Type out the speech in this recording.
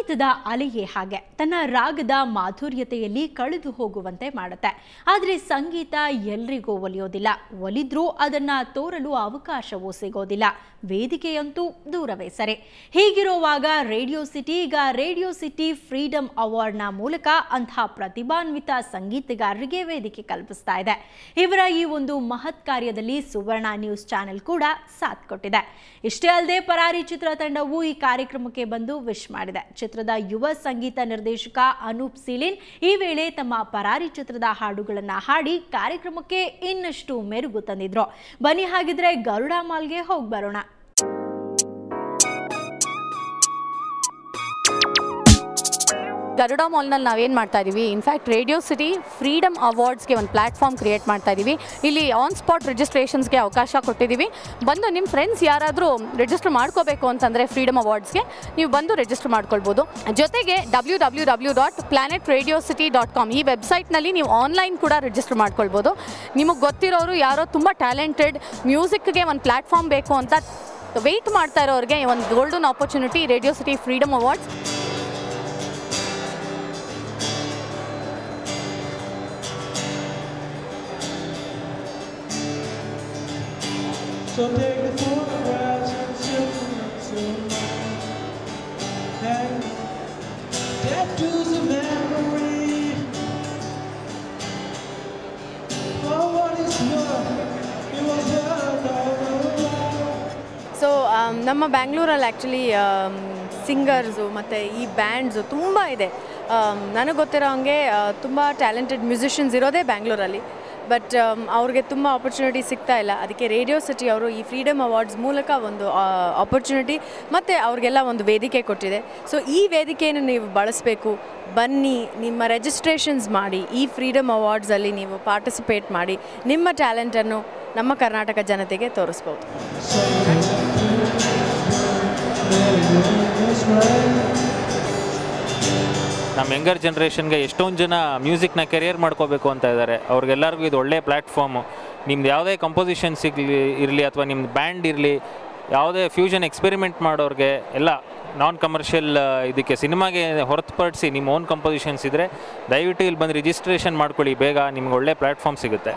ಸಂಗೀತದ ಅಲೆಯೇ ಹಾಗೆ ತನ್ನ ರಾಗದ ಮಾಧುರ್ಯತೆಯಲ್ಲಿ ಕಳೆದು ಹೋಗುವಂತೆ ಮಾಡುತ್ತೆ. ಆದರೆ ಸಂಗೀತ ಎಲ್ರಿಗೂ ಒಲಿಯೋದಿಲ್ಲ. ಒಲಿದ್ರೂ ಅದನ್ನ ತೋರಲು ಅವಕಾಶವೂ ಸಿಗೋದಿಲ್ಲ. ವೇದಿಕೆಯಂತೂ ದೂರವೇ ಸರಿ. ಹೀಗಿರುವಾಗ ರೇಡಿಯೋ ಸಿಟಿ ಈಗ ರೇಡಿಯೋ ಸಿಟಿ ಫ್ರೀಡಮ್ ಅವಾರ್ಡ್ನ ಮೂಲಕ ಅಂತಹ ಪ್ರತಿಭಾನ್ವಿತ ಸಂಗೀತಗಾರರಿಗೆ ವೇದಿಕೆ ಕಲ್ಪಿಸ್ತಾ ಇದೆ. ಇವರ ಈ ಒಂದು ಮಹತ್ ಕಾರ್ಯದಲ್ಲಿ ಸುವರ್ಣ ನ್ಯೂಸ್ ಚಾನೆಲ್ ಕೂಡ ಸಾಥ್ ಕೊಟ್ಟಿದೆ. ಇಷ್ಟೇ ಅಲ್ಲದೆ ಪರಾರಿ ಚಿತ್ರತಂಡವು ಈ ಕಾರ್ಯಕ್ರಮಕ್ಕೆ ಬಂದು ವಿಶ್ ಮಾಡಿದೆ. ಚಿತ್ರದ ಯುವ ಸಂಗೀತ ನಿರ್ದೇಶಕ ಅನೂಪ್ ಸೀಲಿನ್ ಈ ವೇಳೆ ತಮ್ಮ ಪರಾರಿ ಚಿತ್ರದ ಹಾಡುಗಳನ್ನು ಹಾಡಿ ಕಾರ್ಯಕ್ರಮಕ್ಕೆ ಇನ್ನಷ್ಟು ಮೆರುಗು ತಂದಿದ್ರು. ಬನ್ನಿ ಹಾಗಿದ್ರೆ ಗರುಡ ಮಾಲ್ಗೆ ಹೋಗಿ ಬರೋಣ. ಗರುಡ ಮಾಲ್ನಲ್ಲಿ ನಾವೇನು ಮಾಡ್ತಾ ಇದ್ದೀವಿ, ಇನ್ಫ್ಯಾಕ್ಟ್ ರೇಡಿಯೋ ಸಿಟಿ ಫ್ರೀಡಮ್ ಅವಾರ್ಡ್ಸ್ಗೆ ಒಂದು ಪ್ಲ್ಯಾಟ್ಫಾರ್ಮ್ ಕ್ರಿಯೇಟ್ ಮಾಡ್ತಾ ಇದ್ದೀವಿ. ಇಲ್ಲಿ ಆನ್ ಸ್ಪಾಟ್ ರಿಜಿಸ್ಟ್ರೇಷನ್ಸ್ಗೆ ಅವಕಾಶ ಕೊಟ್ಟಿದ್ದೀವಿ. ಬಂದು ನಿಮ್ಮ ಫ್ರೆಂಡ್ಸ್ ಯಾರಾದರೂ ರಿಜಿಸ್ಟರ್ ಮಾಡ್ಕೋಬೇಕು ಅಂತಂದರೆ ಫ್ರೀಡಮ್ ಅವಾರ್ಡ್ಸ್ಗೆ ನೀವು ಬಂದು ರಿಜಿಸ್ಟರ್ ಮಾಡ್ಕೊಳ್ಬೋದು. ಜೊತೆಗೆ www.planetradiocity.com ಈ ವೆಬ್ಸೈಟ್ನಲ್ಲಿ ನೀವು ಆನ್ಲೈನ್ ಕೂಡ ರಿಜಿಸ್ಟರ್ ಮಾಡ್ಕೊಳ್ಬೋದು. ನಿಮಗೆ ಗೊತ್ತಿರೋರು ಯಾರೋ ತುಂಬ ಟ್ಯಾಲೆಂಟೆಡ್ ಮ್ಯೂಸಿಕ್ಗೆ ಒಂದು ಪ್ಲ್ಯಾಟ್ಫಾರ್ಮ್ ಬೇಕು ಅಂತ ವೆಯ್ಟ್ ಮಾಡ್ತಾ ಇರೋರಿಗೆ ಒಂದು golden opportunity radio city freedom awards. So take the photographs and shoot them and tattoos of memory. Oh, what is love? It was love all around. So ನಮ್ಮ ಬ್ಯಾಂಗ್ಳೂರಲ್ಲಿ ಆ್ಯಕ್ಚುಲಿ ಸಿಂಗರ್ಸು ಮತ್ತು ಈ bands ತುಂಬ ಇದೆ. ನನಗೆ ಗೊತ್ತಿರೋ ಹಂಗೆ ತುಂಬ ಟ್ಯಾಲೆಂಟೆಡ್ ಮ್ಯೂಸಿಷಿಯನ್ಸ್ ಇರೋದೇ ಬ್ಯಾಂಗ್ಳೂರಲ್ಲಿ. ಬಟ್ ಅವ್ರಿಗೆ ತುಂಬ ಆಪರ್ಚುನಿಟಿ ಸಿಗ್ತಾ ಇಲ್ಲ. ಅದಕ್ಕೆ ರೇಡಿಯೋ ಸಿಟಿ ಅವರು ಈ ಫ್ರೀಡಮ್ ಅವಾರ್ಡ್ಸ್ ಮೂಲಕ ಒಂದು ಆಪರ್ಚುನಿಟಿ ಮತ್ತು ಅವ್ರಿಗೆಲ್ಲ ಒಂದು ವೇದಿಕೆ ಕೊಟ್ಟಿದೆ. ಸೊ ಈ ವೇದಿಕೆಯನ್ನು ನೀವು ಬಳಸಬೇಕು. ಬನ್ನಿ, ನಿಮ್ಮ ರಿಜಿಸ್ಟ್ರೇಷನ್ಸ್ ಮಾಡಿ, ಈ ಫ್ರೀಡಮ್ ಅವಾರ್ಡ್ಸಲ್ಲಿ ನೀವು ಪಾರ್ಟಿಸಿಪೇಟ್ ಮಾಡಿ ನಿಮ್ಮ ಟ್ಯಾಲೆಂಟನ್ನು ನಮ್ಮ ಕರ್ನಾಟಕ ಜನತೆಗೆ ತೋರಿಸ್ಬೋದು. ನಮ್ಮ ಯಂಗರ್ ಜನ್ರೇಷನ್ಗೆ ಎಷ್ಟೊಂದು ಜನ ಮ್ಯೂಸಿಕ್ನ ಕೆರಿಯರ್ ಮಾಡ್ಕೋಬೇಕು ಅಂತ ಇದ್ದಾರೆ. ಅವ್ರಿಗೆಲ್ಲರಿಗೂ ಇದು ಒಳ್ಳೆ ಪ್ಲ್ಯಾಟ್ಫಾರ್ಮು. ನಿಮ್ದು ಯಾವುದೇ ಕಂಪೋಸಿಷನ್ಸ್ ಇರಲಿ ಅಥವಾ ನಿಮ್ದು ಬ್ಯಾಂಡ್ ಇರಲಿ, ಯಾವುದೇ ಫ್ಯೂಷನ್ ಎಕ್ಸ್ಪೆರಿಮೆಂಟ್ ಮಾಡೋರಿಗೆ ಎಲ್ಲ ನಾನ್ ಕಮರ್ಷಿಯಲ್ ಇದಕ್ಕೆ ಸಿನಿಮಾಗೆ ಹೊರತುಪಡಿಸಿ ನಿಮ್ಮ ಓನ್ ಕಂಪೋಸಿಷನ್ಸ್ ಇದ್ದರೆ ದಯವಿಟ್ಟು ಇಲ್ಲಿ ಬಂದು ರಿಜಿಸ್ಟ್ರೇಷನ್ ಮಾಡ್ಕೊಳ್ಳಿ. ಬೇಗ ನಿಮ್ಗೆ ಒಳ್ಳೆ ಪ್ಲ್ಯಾಟ್ಫಾರ್ಮ್ ಸಿಗುತ್ತೆ.